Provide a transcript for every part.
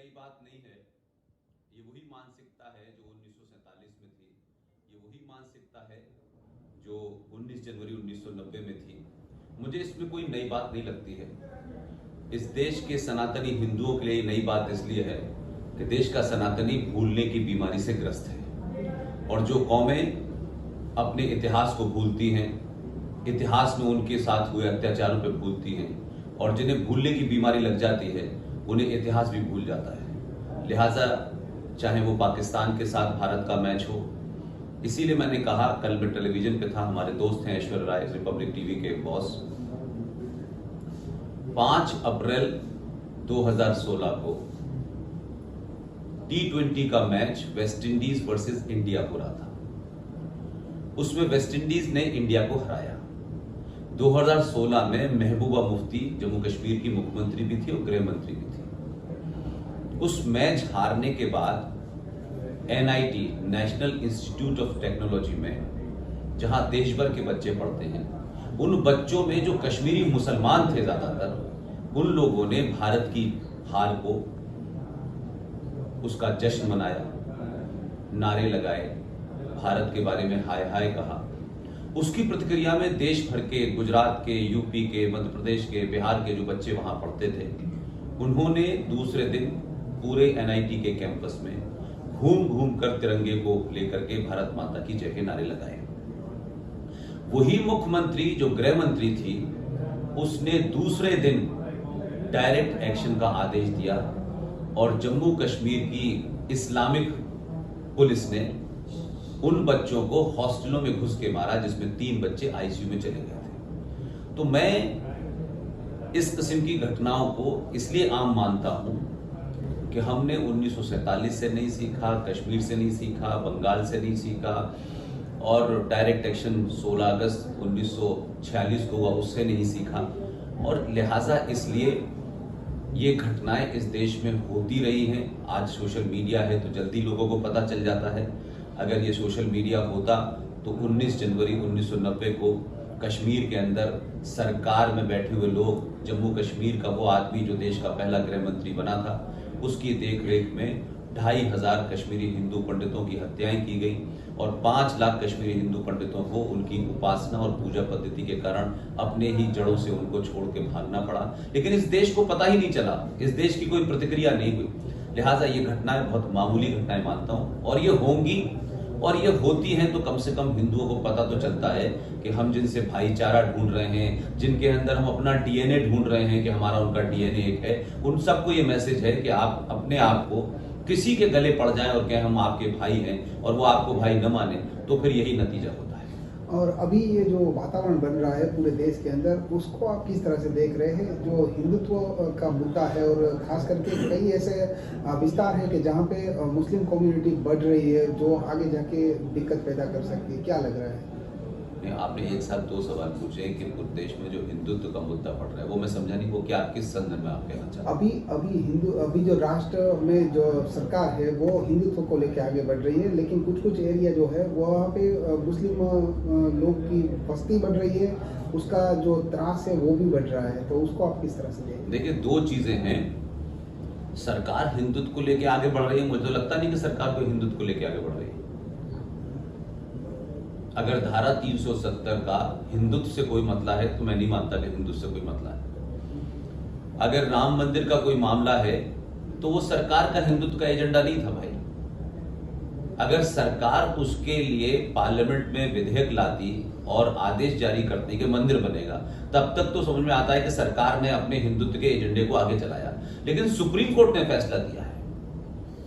नई बात नहीं है। ये वही मानसिकता है जो 1947 में थी, ये वही मानसिकता है जो 19 जनवरी 1990 में थी। मुझे इसमें कोई नई बात नहीं लगती है। इस देश के सनातनी हिंदुओं के लिए नई बात इसलिए है कि देश का सनातनी भूलने की बीमारी से ग्रस्त है, और जो कौमें अपने इतिहास को भूलती हैं, इतिहास में उनके साथ हुए अत्याचारों पर भूलती हैं, और जिन्हें भूलने की बीमारी लग जाती है उन्हें इतिहास भी भूल जाता है। लिहाजा चाहे वो पाकिस्तान के साथ भारत का मैच हो, इसीलिए मैंने कहा, कल मैं टेलीविजन पे था, हमारे दोस्त हैं ऐश्वर्या राय, रिपब्लिक टीवी के बॉस, 5 अप्रैल 2016 को T20 का match West Indies versus India हो रहा था। उसमें वेस्ट इंडीज ने इंडिया को हराया। 2016 में महबूबा मुफ्ती जम्मू कश्मीर की मुख्यमंत्री भी थी और गृह मंत्री भी थी। उस मैच हारने के बाद NIT, national institute of technology में, जहां देश भर के बच्चे पढ़ते हैं, उन बच्चों में जो कश्मीरी मुसलमान थे ज्यादातर, उन लोगों ने भारत की हार को, उसका जश्न मनाया, नारे लगाए, भारत के बारे में हाय हाय कहा। उसकी प्रतिक्रिया में देश भर के, गुजरात के, यूपी के, मध्य प्रदेश के, बिहार के जो बच्चे वहां पढ़ते थे, उन्होंने दूसरे दिन पूरे NIT के कैंपस में घूम घूम कर तिरंगे को लेकर के भारत माता की जय के नारे लगाए। वही मुख्यमंत्री जो गृह मंत्री थी, उसने दूसरे दिन डायरेक्ट एक्शन का आदेश दिया और जम्मू कश्मीर की इस्लामिक पुलिस ने उन बच्चों को हॉस्टलों में घुस के मारा, जिसमें 3 बच्चे ICU में चले गए थे। तो मैं इस किस्म की घटनाओं को इसलिए आम मानता हूं कि हमने 1947 से नहीं सीखा, कश्मीर से नहीं सीखा, बंगाल से नहीं सीखा, और डायरेक्ट एक्शन 16 अगस्त 1946 को हुआ उससे नहीं सीखा, और लिहाजा इसलिए ये घटनाएं इस देश में होती रही हैं। आज सोशल मीडिया है तो जल्दी लोगों को पता चल जाता है। अगर ये सोशल मीडिया होता तो 19 जनवरी 1990 को कश्मीर के अंदर सरकार में बैठे हुए लोग, जम्मू कश्मीर का वो आदमी जो देश का पहला गृह मंत्री बना था, उसकी देखरेख में 2500 कश्मीरी हिंदू पंडितों की हत्याएं की गई, और 5 लाख कश्मीरी हिंदू पंडितों को उनकी उपासना और पूजा पद्धति के कारण अपने ही जड़ों से उनको छोड़ के भागना पड़ा। लेकिन इस देश को पता ही नहीं चला, इस देश की कोई प्रतिक्रिया नहीं हुई। लिहाजा ये घटनाएं बहुत मामूली घटनाएं मानता हूं, और ये होंगी, और ये होती हैं तो कम से कम हिंदुओं को पता तो चलता है कि हम जिनसे भाईचारा ढूंढ रहे हैं, जिनके अंदर हम अपना DNA ढूंढ रहे हैं कि हमारा उनका DNA एक है, उन सबको ये मैसेज है कि आप अपने आप को किसी के गले पड़ जाएं और कहें हम आपके भाई हैं, और वो आपको भाई न माने, तो फिर यही नतीजा होता है। और अभी ये जो वातावरण बन रहा है पूरे देश के अंदर, उसको आप किस तरह से देख रहे हैं? जो हिंदुत्व का मुद्दा है, और खास करके कई ऐसे विस्तार है कि जहाँ पे मुस्लिम कम्युनिटी बढ़ रही है, जो आगे जाके दिक्कत पैदा कर सकती है, क्या लग रहा है? आपने एक साथ 2 सवाल पूछे कि पूरे देश में जो हिंदुत्व का मुद्दा पड़ रहा है, वो मैं समझा नहीं, वो क्या, किस संदर्भ में आप कहना चाहते हैं? अभी जो राष्ट्र में जो सरकार है वो हिंदुत्व को लेकर आगे बढ़ रही है, लेकिन कुछ एरिया जो है वहाँ पे मुस्लिम लोग की बस्ती बढ़ रही है, उसका जो त्रास है वो भी बढ़ रहा है, तो उसको आप किस तरह से देखें? देखिए, 2 चीजें हैं। सरकार हिंदुत्व को लेकर आगे बढ़ रही है, मुझे तो लगता नहीं कि सरकार को हिंदुत्व को लेकर आगे बढ़ रही है। अगर धारा 370 का हिंदुत्व से कोई मतला है तो मैं नहीं मानता कि हिंदुत्व से कोई मतला है। अगर राम मंदिर का कोई मामला है तो वो सरकार का हिंदुत्व का एजेंडा नहीं था भाई। अगर सरकार उसके लिए पार्लियामेंट में विधेयक लाती और आदेश जारी करती कि मंदिर बनेगा, तब तक तो समझ में आता है कि सरकार ने अपने हिंदुत्व के एजेंडे को आगे चलाया। लेकिन सुप्रीम कोर्ट ने फैसला दिया है,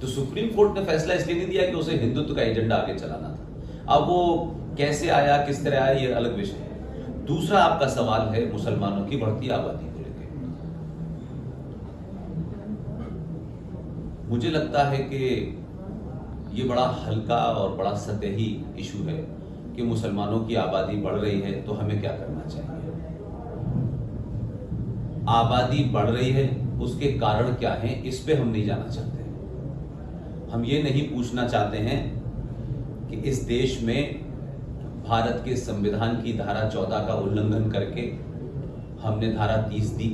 तो सुप्रीम कोर्ट ने फैसला इसलिए नहीं दिया कि उसे हिंदुत्व का एजेंडा आगे चलाना था। अब वो कैसे आया, किस तरह आया, ये अलग विषय है। दूसरा आपका सवाल है मुसलमानों की बढ़ती आबादी को लेकर। मुझे लगता है कि ये बड़ा हल्का और बड़ा सतही इशू है कि मुसलमानों की आबादी बढ़ रही है तो हमें क्या करना चाहिए। आबादी बढ़ रही है, उसके कारण क्या हैं, इस पे हम नहीं जाना चाहते। हम ये नहीं पूछना चाहते हैं कि इस देश में भारत के संविधान की धारा 14 का उल्लंघन करके हमने धारा 30 दी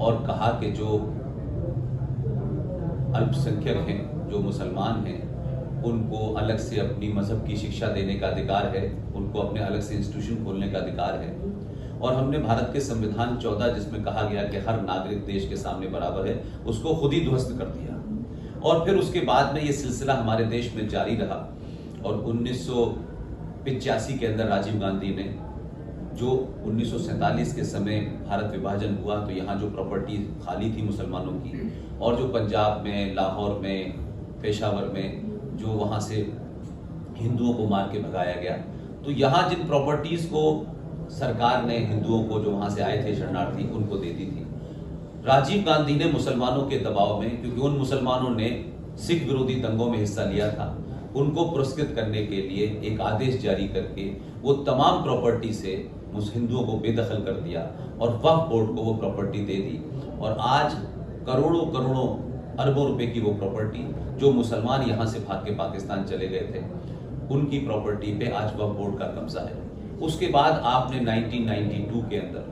और कहा कि जो अल्पसंख्यक हैं, जो मुसलमान हैं, उनको अलग से अपनी मजहब की शिक्षा देने का अधिकार है, उनको अपने अलग से इंस्टीट्यूशन खोलने का अधिकार है। और हमने भारत के संविधान 14 जिसमें कहा गया कि हर नागरिक देश के सामने बराबर है, उसको खुद ही ध्वस्त कर दिया। और फिर उसके बाद में ये सिलसिला हमारे देश में जारी रहा और 1985 के अंदर राजीव गांधी ने, जो 1947 के समय भारत विभाजन हुआ तो यहाँ जो प्रॉपर्टी खाली थी मुसलमानों की, और जो पंजाब में, लाहौर में, पेशावर में जो वहाँ से हिंदुओं को मार के भगाया गया, तो यहाँ जिन प्रॉपर्टीज को सरकार ने हिंदुओं को जो वहाँ से आए थे शरणार्थी उनको दे दी थी। राजीव गांधी ने मुसलमानों के दबाव में, क्योंकि उन मुसलमानों ने सिख विरोधी दंगों में हिस्सा लिया था, उनको पुरस्कृत करने के लिए एक आदेश जारी करके वो तमाम प्रॉपर्टी से हिंदुओं को बेदखल कर दिया और वक्फ बोर्ड को वो प्रॉपर्टी दे दी। और आज करोड़ों करोड़ों अरबों रुपए की वो प्रॉपर्टी जो मुसलमान यहाँ से भाग के पाकिस्तान चले गए थे, उनकी प्रॉपर्टी पे आज वक्फ बोर्ड का कब्जा है। उसके बाद आपने 1992 के अंदर,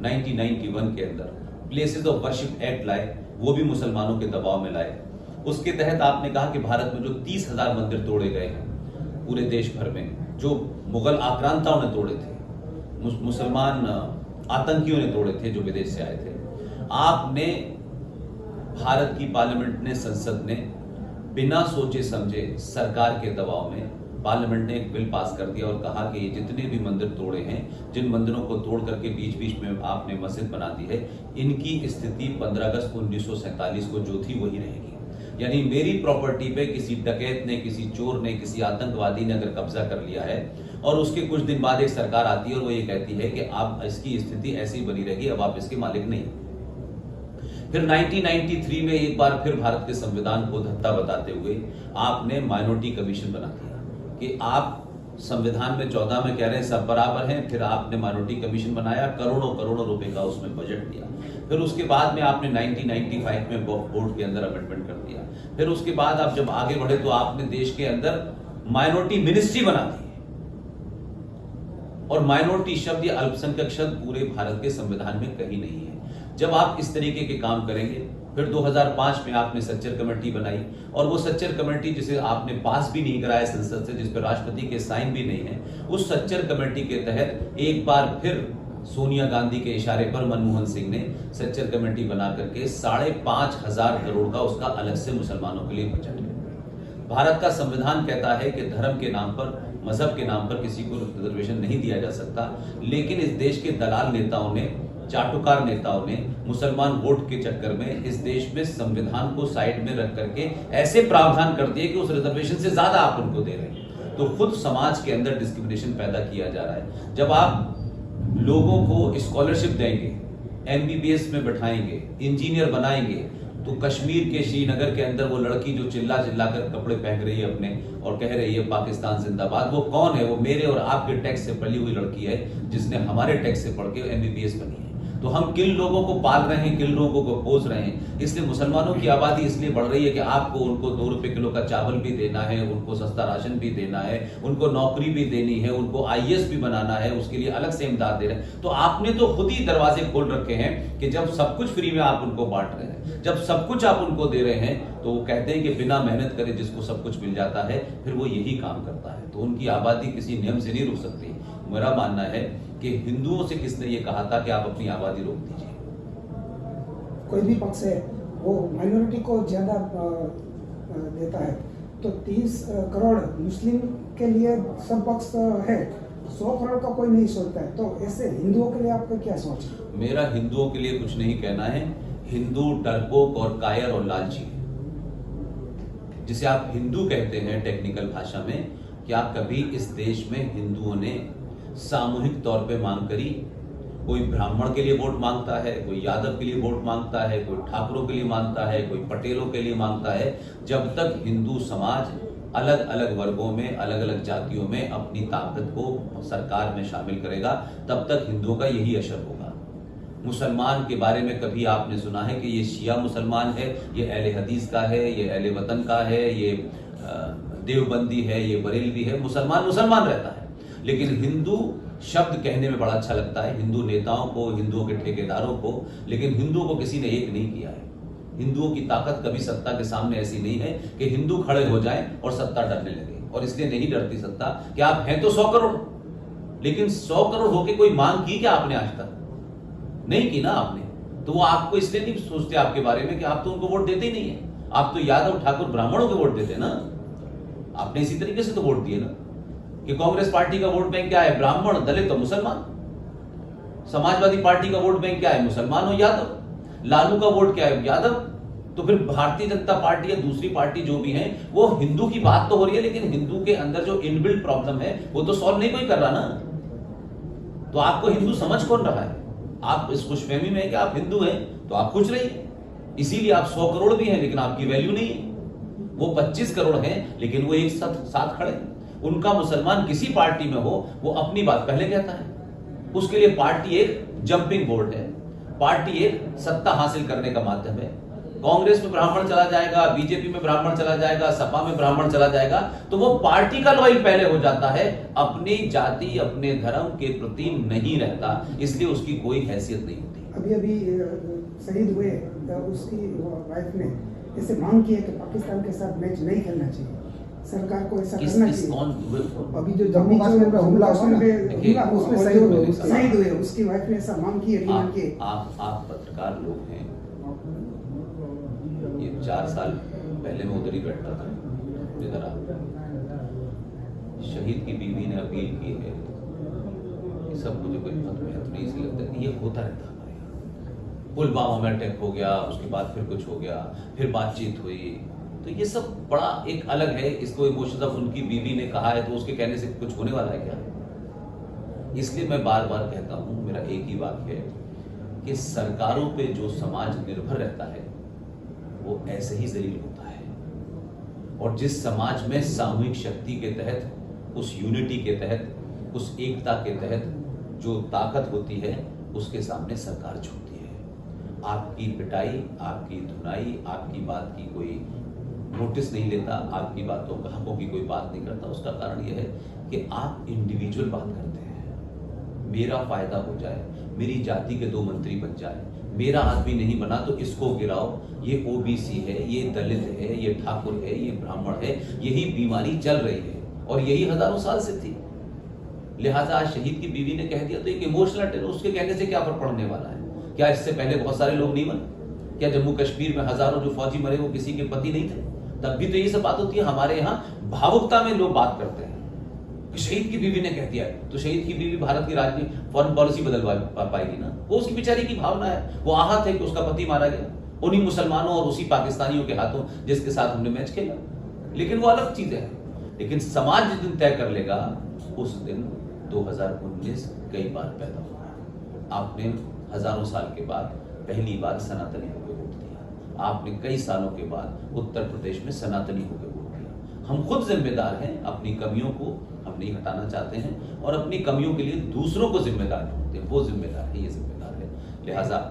1991 के अंदर प्लेसेस ऑफ वर्शिप एक्ट लाए, वो भी मुसलमानों के दबाव में लाए। उसके तहत आपने कहा कि भारत में जो 30,000 मंदिर तोड़े गए हैं पूरे देश भर में, जो मुगल आक्रांताओं ने तोड़े थे, मुसलमान आतंकियों ने तोड़े थे जो विदेश से आए थे, आपने भारत की पार्लियामेंट ने, संसद ने बिना सोचे समझे सरकार के दबाव में पार्लियामेंट ने एक बिल पास कर दिया और कहा कि ये जितने भी मंदिर तोड़े हैं, जिन मंदिरों को तोड़ करके बीच बीच में आपने मस्जिद बना दी है, इनकी स्थिति 15 अगस्त 1947 को जो थी वही रहेगी। यानी मेरी प्रॉपर्टी पे किसी डकैत ने, किसी चोर ने, किसी आतंकवादी ने अगर कब्जा कर लिया है और उसके कुछ दिन बाद एक सरकार आती है और वो ये कहती है कि आप इसकी स्थिति ऐसी बनी रहेगी, अब आप इसके मालिक नहीं। फिर 1993 में एक बार फिर भारत के संविधान को धत्ता बताते हुए आपने माइनॉरिटी कमीशन बना दिया कि आप संविधान में 14 में कह रहे हैं सब बराबर हैं, फिर आपने माइनॉरिटी कमीशन बनाया, करोड़ों करोड़ों रुपए का उसमें बजट दिया। फिर उसके बाद में आपने 1995 में वक्फ बोर्ड के अंदर अमेंडमेंट कर दिया। फिर उसके बाद आप जब आगे बढ़े तो आपने देश के अंदर माइनॉरिटी मिनिस्ट्री बना दी, और माइनॉरिटी शब्द या अल्पसंख्यक शब्द पूरे भारत के संविधान में कहीं नहीं है। जब आप इस तरीके के काम करेंगे, फिर 2005 में आपने सच्चर कमेटी बनाई, और वो सच्चर कमेटी जिसे आपने पास भी नहीं कराया संसद से, जिस पर राष्ट्रपति के साइन भी नहीं है, उस सच्चर कमेटी के तहत एक बार फिर सोनिया गांधी के इशारे पर मनमोहन सिंह ने सच्चर कमेटी बना करके 5,500 करोड़ का उसका अलग से मुसलमानों के लिए बजट है। भारत का संविधान कहता है कि धर्म के नाम पर, मजहब के नाम पर किसी को रिजर्वेशन नहीं दिया जा सकता, लेकिन इस देश के दलाल नेताओं ने, चाटुकार नेताओं ने मुसलमान वोट के चक्कर में इस देश में संविधान को साइड में रख करके ऐसे प्रावधान कर दिए कि उस रिजर्वेशन से ज्यादा आप उनको दे रहे हैं। तो खुद समाज के अंदर डिस्क्रिमिनेशन पैदा किया जा रहा है। जब आप लोगों को स्कॉलरशिप देंगे, एमबीबीएस में बैठाएंगे, इंजीनियर बनाएंगे, तो कश्मीर के श्रीनगर के अंदर वो लड़की जो चिल्ला चिल्ला कर कपड़े पहन रही है अपने और कह रही है पाकिस्तान जिंदाबाद, वो कौन है? वो मेरे और आपके टैक्स से पली हुई लड़की है जिसने हमारे टैक्स से पढ़ के एमबीबीएस बनी है। तो हम किन लोगों को पाल रहे हैं, किन लोगों को पोस रहे हैं। इसलिए मुसलमानों की आबादी इसलिए बढ़ रही है कि आपको उनको 2 रुपए किलो का चावल भी देना है, उनको सस्ता राशन भी देना है, उनको नौकरी भी देनी है, उनको आईएएस भी बनाना है, उसके लिए अलग से इमदाद दे रहे हैं। तो आपने तो खुद ही दरवाजे खोल रखे हैं कि जब सब कुछ फ्री में आप उनको बांट रहे हैं, जब सब कुछ आप उनको दे रहे हैं, तो वो कहते हैं कि बिना मेहनत करे जिसको सब कुछ मिल जाता है, फिर वो यही काम करता है। तो उनकी आबादी किसी नियम से नहीं रुक सकती। मेरा मानना है कि हिंदुओं से किसने ये कहा था कि आप अपनी आबादी रोक दीजिए? कोई भी पक्ष है वो माइनॉरिटी को ज्यादा देता है, तो 30 करोड़ मुस्लिम के लिए सब पक्ष है, 100 करोड़ का कोई नहीं सोचता है। तो ऐसे हिंदुओं के लिए आपका क्या सोच है? मेरा हिंदुओं के लिए कुछ नहीं कहना है। हिंदू डरपोक और कायर और लालची, जिसे आप हिंदू कहते हैं टेक्निकल भाषा में, क्या कभी इस देश में हिंदुओं ने सामूहिक तौर पे मांग करी? कोई ब्राह्मण के लिए वोट मांगता है, कोई यादव के लिए वोट मांगता है, कोई ठाकुरों के लिए मांगता है, कोई पटेलों के लिए मांगता है। जब तक हिंदू समाज अलग अलग वर्गों में, अलग अलग जातियों में अपनी ताकत को सरकार में शामिल करेगा, तब तक हिंदुओं का यही असर होगा। मुसलमान के बारे में कभी आपने सुना है कि ये शिया मुसलमान है, ये अहले हदीस का है, ये अहले वतन का है, ये देवबंदी है, ये बरेलवी है? मुसलमान मुसलमान रहता है। लेकिन हिंदू शब्द कहने में बड़ा अच्छा लगता है, हिंदू नेताओं को, हिंदुओं के ठेकेदारों को, लेकिन हिंदुओं को किसी ने एक नहीं किया है। हिंदुओं की ताकत कभी सत्ता के सामने ऐसी नहीं है कि हिंदू खड़े हो जाएं और सत्ता डरने लगे। और इसलिए नहीं डरती सत्ता कि आप हैं तो 100 करोड़, लेकिन 100 करोड़ होके कोई मांग की क्या आपने आज तक? नहीं की ना आपने। तो वो आपको इसलिए नहीं सोचते आपके बारे में कि आप तो उनको वोट देते ही नहीं है। आप तो यादव ठाकुर ब्राह्मणों के वोट देते ना। आपने इसी तरीके से तो वोट दिए ना कि कांग्रेस पार्टी का वोट बैंक क्या है? ब्राह्मण, दलित और मुसलमान। समाजवादी पार्टी का वोट बैंक क्या है? मुसलमान और यादव। लालू का वोट क्या है? यादव। तो फिर भारतीय जनता पार्टी या दूसरी पार्टी जो भी है वो हिंदू की बात तो हो रही है, लेकिन हिंदू के अंदर जो इनबिल्ट प्रॉब्लम है वो तो सॉल्व नहीं कोई कर रहा ना। तो आपको हिंदू समझ कौन रहा है? आप इस खुशफहमी में है कि आप हिंदू हैं तो आप खुश रहिए। इसीलिए आप 100 करोड़ भी हैं लेकिन आपकी वैल्यू नहीं है। वो 25 करोड़ हैं लेकिन वो एक साथ खड़े। उनका मुसलमान किसी पार्टी में हो वो अपनी बात पहले कहता है। उसके लिए पार्टी एक जंपिंग बोर्ड है, पार्टी एक सत्ता हासिल करने का माध्यम है। कांग्रेस में ब्राह्मण चला जाएगा, बीजेपी में ब्राह्मण चला जाएगा, सपा में ब्राह्मण चला जाएगा तो वो पार्टी का लॉयल पहले हो जाता है, अपनी जाति अपने धर्म के प्रति नहीं रहता, इसलिए उसकी कोई हैसियत नहीं होती। अभी शहीद हुए उसकी वाइफ ने ऐसे मांग की है कि पाकिस्तान के साथ मैच नहीं खेलना चाहिए, सरकार को ऐसा करना चाहिए। अभी जो जम्मू कश्मीर में हमला उसमें शहीद हुए उसकी वाइफ ने ऐसा मांग की है, डिमांड की है। आप पत्रकार लोग हैं, ये 4 साल पहले मैं उधर ही बैठता था जिधर आप। शहीद की बीवी ने अपील की है, ये सब मुझे कोई बहुत महत्व नहीं से लगता है। ये होता रहता हमारे यहाँ। पुलवामा में अटैक हो गया, उसके बाद फिर कुछ हो गया, फिर बातचीत हुई, तो ये सब बड़ा एक अलग है। इसको इमोशंस ऑफ उनकी बीवी ने कहा है तो उसके कहने से कुछ होने वाला है क्या? इसलिए मैं बार बार कहता हूं, मेरा एक ही वाक्य है कि सरकारों पे जो समाज निर्भर रहता है वो ऐसे ही जलील होता है। और जिस समाज में सामूहिक शक्ति के तहत, उस यूनिटी के तहत, उस एकता के तहत जो ताकत होती है उसके सामने सरकार झुकती है। आपकी पिटाई, आपकी धुनाई, आपकी बात की कोई नोटिस नहीं लेता, आपकी बातों का हकों की कोई बात नहीं करता। उसका कारण यह है कि आप इंडिविजुअल बात करते हैं। मेरा फायदा हो जाए, मेरी जाति के 2 मंत्री बन जाए, मेरा आदमी नहीं बना तो इसको गिराओ, ये ओबीसी है, ये दलित है, ये ठाकुर है, ये ब्राह्मण है। यही बीमारी चल रही है और यही हजारों साल से थी। लिहाजा आज शहीद की बीवी ने कह दिया तो एक इमोशनल अटैक, उसके कहने से क्या फर्क पड़ने वाला है? क्या इससे पहले बहुत सारे लोग नहीं मरे? क्या जम्मू कश्मीर में हजारों जो फौजी मरे वो किसी के पति नहीं थे? तब भी तो यही सब बात होती है। हमारे यहाँ भावुकता में लोग बात करते हैं कि शहीद की बीवी ने कह दिया तो शहीद की बीवी भारत की राजनीति फॉरेन पॉलिसी बदलवा पाएगी ना? वो उसकी बेचारी की भावना है, वो आहत है कि उसका पति मारा गया उन्हीं मुसलमानों और उसी पाकिस्तानियों के हाथों जिसके साथ हमने मैच खेला। लेकिन वो अलग चीज है। लेकिन समाज जिस दिन तय कर लेगा उस दिन 2019 कई बार पैदा होगा। आपने हजारों साल के बाद पहली बार सनातनी होकर वोट दिया। आपने कई सालों के बाद उत्तर प्रदेश में सनातनी होकर वोट दिया। हम खुद जिम्मेदार हैं, अपनी कमियों को हम नहीं हटाना चाहते हैं और अपनी कमियों के लिए दूसरों को जिम्मेदार ढूंढते हैं। वो जिम्मेदार है, ये जिम्मेदार है। लिहाजा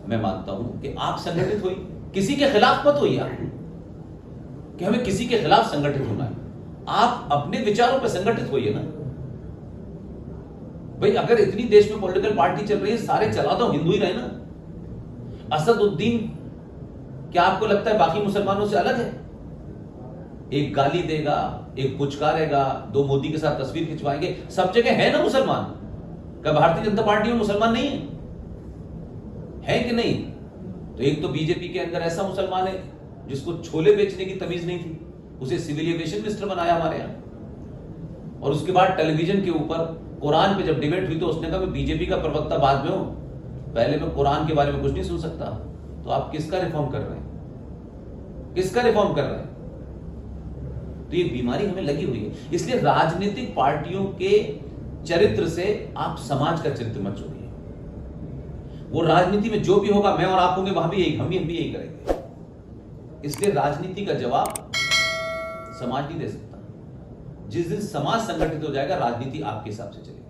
मैं मानता हूं कि आप संगठित होइए, किसी के खिलाफ मत होइए आप कि हमें किसी के खिलाफ संगठित होना है। आप अपने विचारों पर संगठित होइए ना भाई। अगर इतनी देश में पॉलिटिकल पार्टी चल रही है, सारे चला तो हिंदू ही रहे ना। असदुद्दीन क्या आपको लगता है बाकी मुसलमानों से अलग है? एक गाली देगा, एक पुचकारेगा, 2 मोदी के साथ तस्वीर खिंचवाएंगे, सब जगह है ना मुसलमान। क्या भारतीय जनता पार्टी में मुसलमान नहीं है कि नहीं? तो एक तो बीजेपी के अंदर ऐसा मुसलमान है जिसको छोले बेचने की तमीज नहीं थी, उसे सिविल एविएशन मिनिस्टर बनाया हमारे यहां। और उसके बाद टेलीविजन के ऊपर कुरान पे जब डिबेट हुई तो उसने कहा मैं बीजेपी का प्रवक्ता बाद में हूं, पहले मैं कुरान के बारे में कुछ नहीं सुन सकता। तो आप किसका रिफॉर्म कर रहे हैं? किसका रिफॉर्म कर रहे हैं? तो ये बीमारी हमें लगी हुई है। इसलिए राजनीतिक पार्टियों के चरित्र से आप समाज का चरित्र मत जोड़िए। वो राजनीति में जो भी होगा, मैं और आप होंगे वहां भी यही, हम भी यही करेंगे। इसलिए राजनीति का जवाब समाज नहीं दे सकता। जिस दिन समाज संगठित हो जाएगा, राजनीति आपके हिसाब से चलेगी।